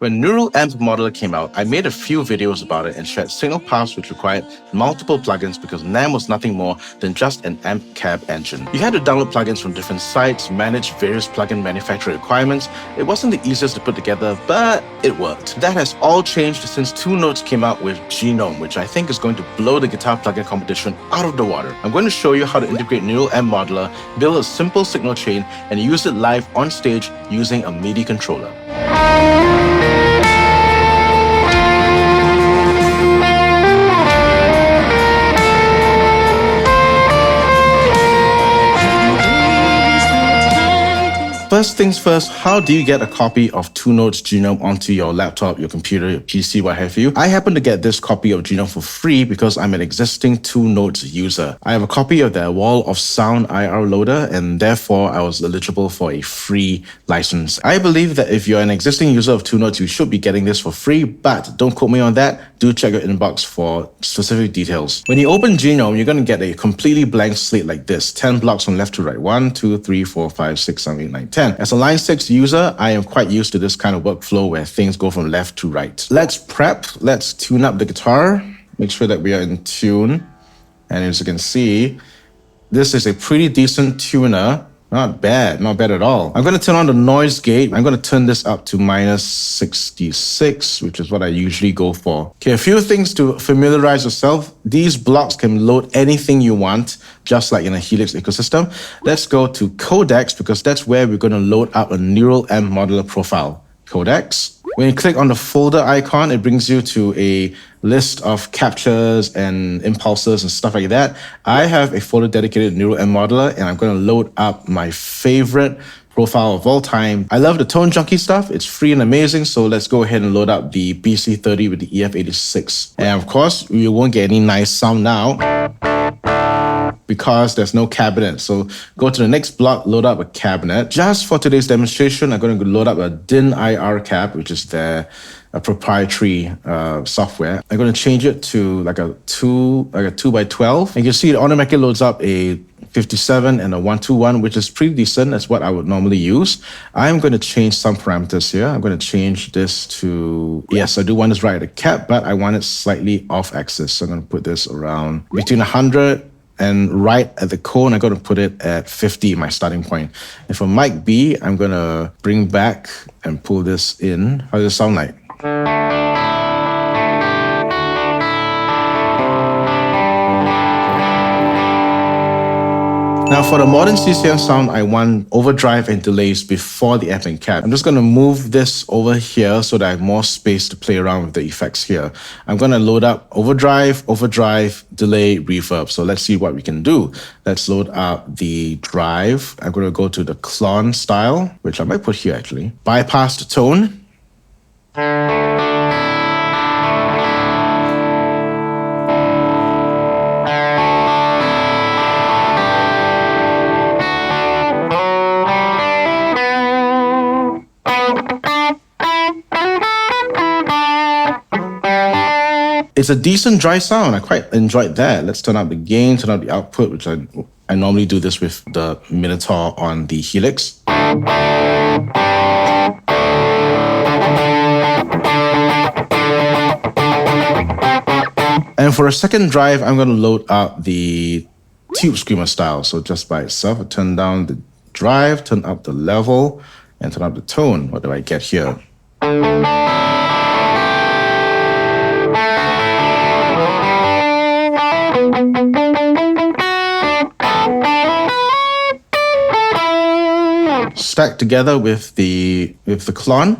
When Neural Amp Modeler came out, I made a few videos about it and shared signal paths which required multiple plugins because NAMM was nothing more than just an amp cab engine. You had to download plugins from different sites, manage various plugin manufacturer requirements. It wasn't the easiest to put together, but it worked. That has all changed since Two Notes came out with Genome, which I think is going to blow the guitar plugin competition out of the water. I'm going to show you how to integrate Neural Amp Modeler, build a simple signal chain, and use it live on stage using a MIDI controller. First things first, how do you get a copy of Two Notes Genome onto your laptop, your computer, your PC, what have you? I happen to get this copy of Genome for free because I'm an existing Two Notes user. I have a copy of their Wall of Sound IR loader and therefore I was eligible for a free license. I believe that if you're an existing user of Two Notes, you should be getting this for free, but don't quote me on that. Do check your inbox for specific details. When you open Genome, you're going to get a completely blank slate like this. 10 blocks from left to right. 1, 2, 3, 4, 5, 6, 7, 8, 9, 10. As a Line 6 user, I am quite used to this kind of workflow where things go from left to right. Let's prep. Let's tune up the guitar. Make sure that we are in tune. And as you can see, this is a pretty decent tuner. Not bad at all. I'm going to turn on the noise gate. I'm going to turn this up to -66, which is what I usually go for. Okay, a few things to familiarize yourself. These blocks can load anything you want, just like in a Helix ecosystem. Let's go to codecs because that's where we're going to load up a Neural Amp Modeler profile. Codecs. When you click on the folder icon, it brings you to a list of captures and impulses and stuff like that. I have a folder dedicated to Neural Amp Modeler, and I'm going to load up my favorite profile of all time. I love the Tone Junkie stuff. It's free and amazing, so let's go ahead and load up the BC30 with the EF86. And of course, we won't get any nice sound now because there's no cabinet. So go to the next block, load up a cabinet. Just for today's demonstration, I'm going to load up a DIN IR cab, which is their proprietary software. I'm going to change it to like a 2x12. And you can see it automatically loads up a 57 and a 121, which is pretty decent. That's what I would normally use. I'm going to change some parameters here. I'm going to change this to, yes, I do want this right at the cap, but I want it slightly off axis. So I'm going to put this around between 100 and right at the cone, I'm going to put it at 50, my starting point. And for mic B, I'm going to bring back and pull this in. How does it sound like? Now for the modern CCM sound, I want overdrive and delays before the amp and cab. I'm just going to move this over here so that I have more space to play around with the effects here. I'm going to load up overdrive, delay, reverb. So let's see what we can do. Let's load up the drive. I'm going to go to the clone style, which I might put here actually. Bypass the tone. It's a decent dry sound. I quite enjoyed that. Let's turn up the gain, turn up the output, which I normally do this with the Minotaur on the Helix. And for a second drive, I'm going to load up the Tube Screamer style. So just by itself, I turn down the drive, turn up the level, and turn up the tone. What do I get here? Stacked together with the clone.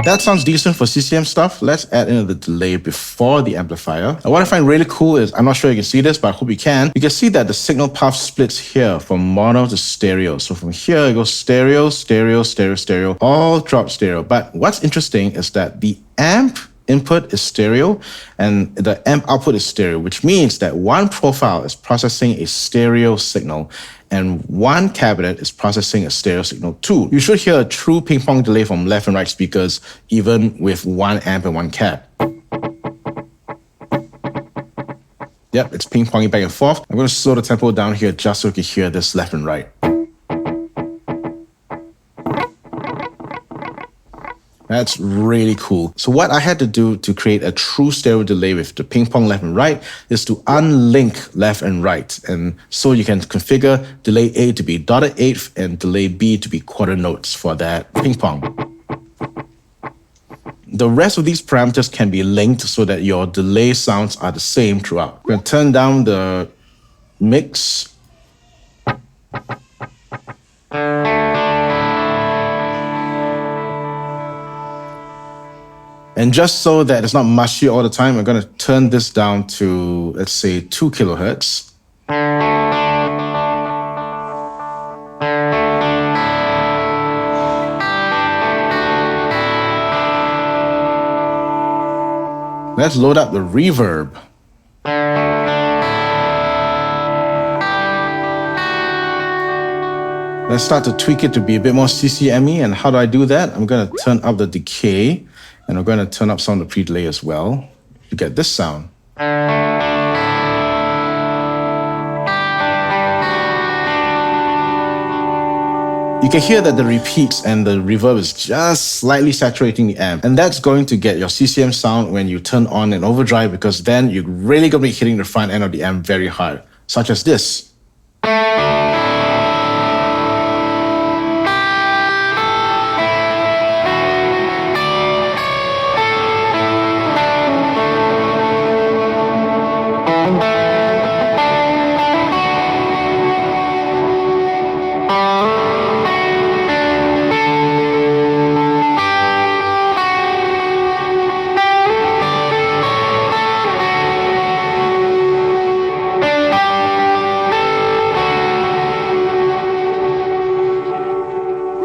That sounds decent for CCM stuff. Let's add in the delay before the amplifier. And what I find really cool is, I'm not sure you can see this, but I hope you can. You can see that the signal path splits here from mono to stereo. So from here, it goes stereo, stereo, stereo, stereo, all drop stereo. But what's interesting is that the amp input is stereo and the amp output is stereo, which means that one profile is processing a stereo signal and one cabinet is processing a stereo signal 2. You should hear a true ping pong delay from left and right speakers, even with 1 amp and 1 cab. Yep, it's ping-ponging back and forth. I'm going to slow the tempo down here just so you can hear this left and right. That's really cool. So what I had to do to create a true stereo delay with the ping pong left and right is to unlink left and right. And so you can configure delay A to be dotted eighth and delay B to be quarter notes for that ping pong. The rest of these parameters can be linked so that your delay sounds are the same throughout. I'm going to turn down the mix. And just so that it's not mushy all the time, I'm going to turn this down to, let's say, 2 kilohertz. Let's load up the reverb. Let's start to tweak it to be a bit more CCME. And how do I do that? I'm going to turn up the decay, and I'm going to turn up some of the pre-delay as well to get this sound. You can hear that the repeats and the reverb is just slightly saturating the amp. And that's going to get your CCM sound when you turn on an overdrive, because then you're really going to be hitting the front end of the amp very hard, such as this.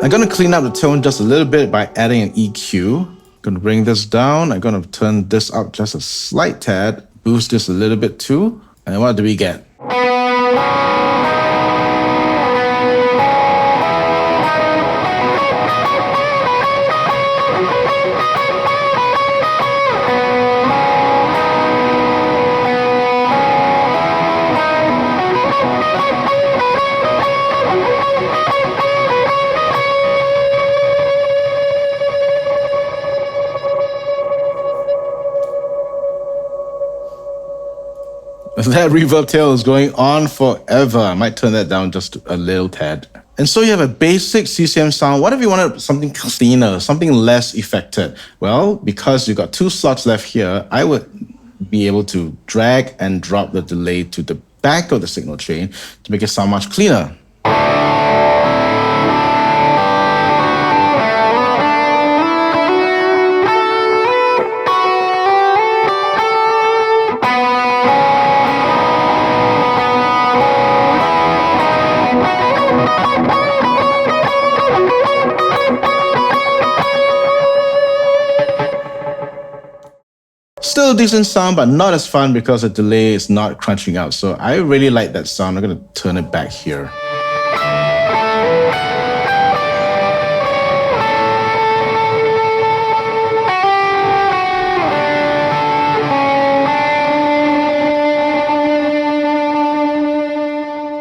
I'm going to clean up the tone just a little bit by adding an EQ. I'm going to bring this down. I'm going to turn this up just a slight tad, boost this a little bit too. And what do we get? That reverb tail is going on forever. I might turn that down just a little tad. And so you have a basic CCM sound. What if you wanted something cleaner, something less affected? Well, because you've got 2 slots left here, I would be able to drag and drop the delay to the back of the signal chain to make it sound much cleaner. Still a decent sound, but not as fun because the delay is not crunching out. So I really like that sound. I'm going to turn it back here.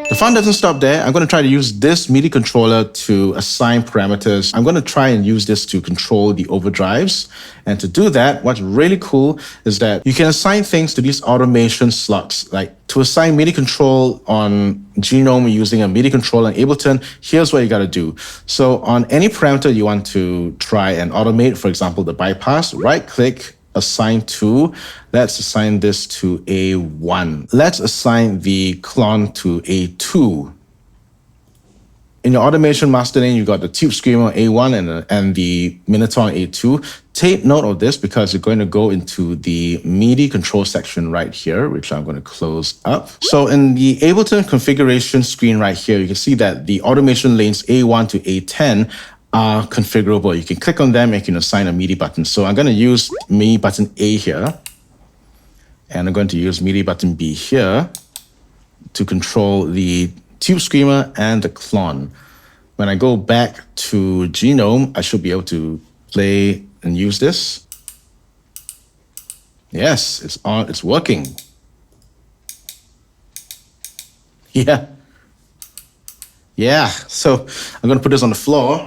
The fun doesn't stop there. I'm going to try to use this MIDI controller to assign parameters. I'm going to try and use this to control the overdrives. And to do that, what's really cool is that you can assign things to these automation slots. Like to assign MIDI control on Genome using a MIDI controller in Ableton, here's what you got to do. So on any parameter you want to try and automate, for example, the bypass, right click, assign to. Let's assign this to A1. Let's assign the clone to A2. In your automation master lane, you got the tube screamer A1 and the Minotaur A2. Take note of this because you're going to go into the MIDI control section right here, which I'm going to close up. So in the Ableton configuration screen right here, you can see that the automation lanes A1 to A10 are configurable. You can click on them and you can assign a MIDI button. So I'm going to use MIDI button A here, and I'm going to use MIDI button B here to control the Tube Screamer, and the clone. When I go back to Genome, I should be able to play and use this. Yes, it's on, it's working. Yeah. Yeah, so I'm gonna put this on the floor.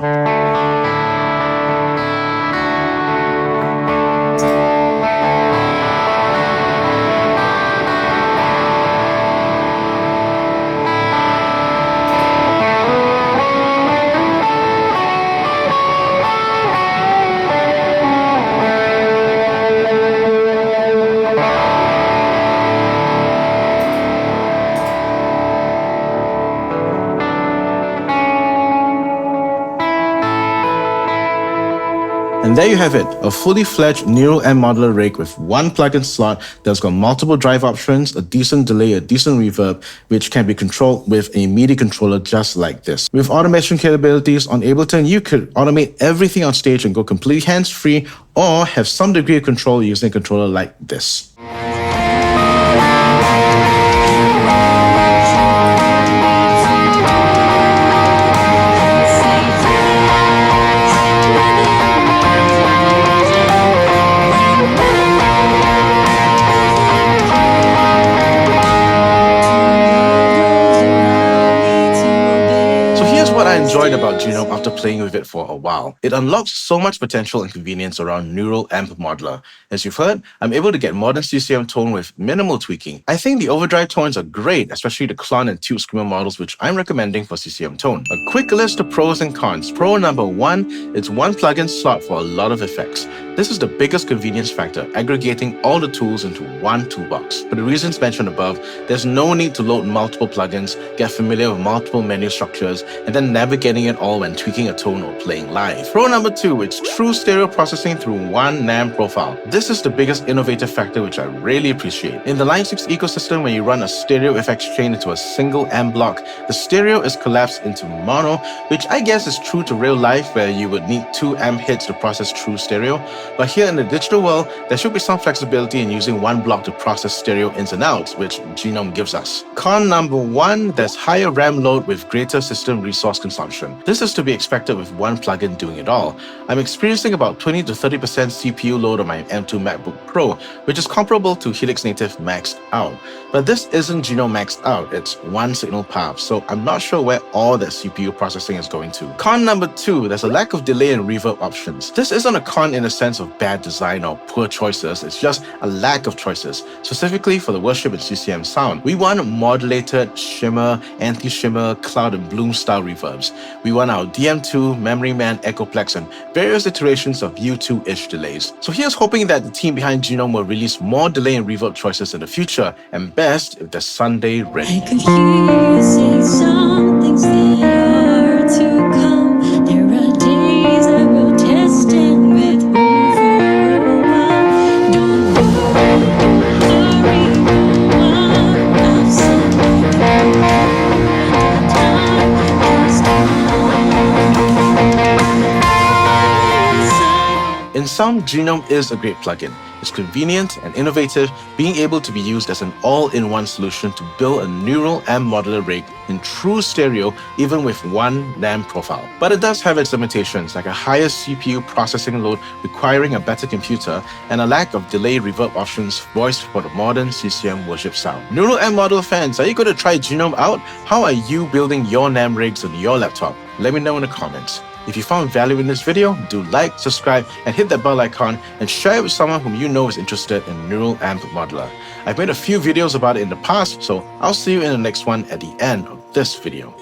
And there you have it, a fully fledged neural M modeler rig with one plugin slot that's got multiple drive options, a decent delay, a decent reverb, which can be controlled with a MIDI controller just like this. With automation capabilities on Ableton, you could automate everything on stage and go completely hands-free, or have some degree of control using a controller like this. What I enjoyed about Genome after playing with it for a while. It unlocks so much potential and convenience around Neural Amp Modeler. As you've heard, I'm able to get modern CCM tone with minimal tweaking. I think the overdrive tones are great, especially the clone and tube screamer models, which I'm recommending for CCM tone. A quick list of pros and cons. Pro number 1, it's one plugin slot for a lot of effects. This is the biggest convenience factor, aggregating all the tools into one toolbox. For the reasons mentioned above, there's no need to load multiple plugins, get familiar with multiple menu structures, and then navigating it all when tweaking a tone or playing live. Pro number 2, it's true stereo processing through one NAM profile. This is the biggest innovative factor which I really appreciate. In the Line 6 ecosystem, when you run a stereo effects chain into a single M block, the stereo is collapsed into mono, which I guess is true to real life where you would need 2 amp hits to process true stereo. But here in the digital world, there should be some flexibility in using one block to process stereo ins and outs, which Genome gives us. Con number 1, there's higher RAM load with greater system resource consumption. This is to be expected with one plugin doing it all. I'm experiencing about 20 to 30% CPU load on my M2 MacBook Pro, which is comparable to Helix Native maxed out. But this isn't Genome maxed out, it's one signal path, so I'm not sure where all that CPU processing is going to. Con number 2, there's a lack of delay and reverb options. This isn't a con in the sense of bad design or poor choices, it's just a lack of choices. Specifically for the Worship and CCM sound, we want modulated, shimmer, anti-shimmer, cloud and bloom style reverbs. We want our DM2, Memory Man, Echoplex, and various iterations of U2-ish delays. So here's hoping that the team behind Genome will release more delay and reverb choices in the future, and best if they're Sunday ready. I could hear you say some things that are to come. There are days I will test and with overwhelm. Don't worry, don't hurry, go on. I've seen you through and time has come. In sum, Genome is a great plugin. It's convenient and innovative, being able to be used as an all-in-one solution to build a neural M modeler rig in true stereo, even with one NAM profile. But it does have its limitations, like a higher CPU processing load requiring a better computer, and a lack of delay reverb options voiced for the modern CCM worship sound. Neural M modeler fans, are you going to try Genome out? How are you building your NAM rigs on your laptop? Let me know in the comments. If you found value in this video, do like, subscribe, and hit that bell icon, and share it with someone whom you know is interested in Neural Amp Modeler. I've made a few videos about it in the past, so I'll see you in the next one at the end of this video.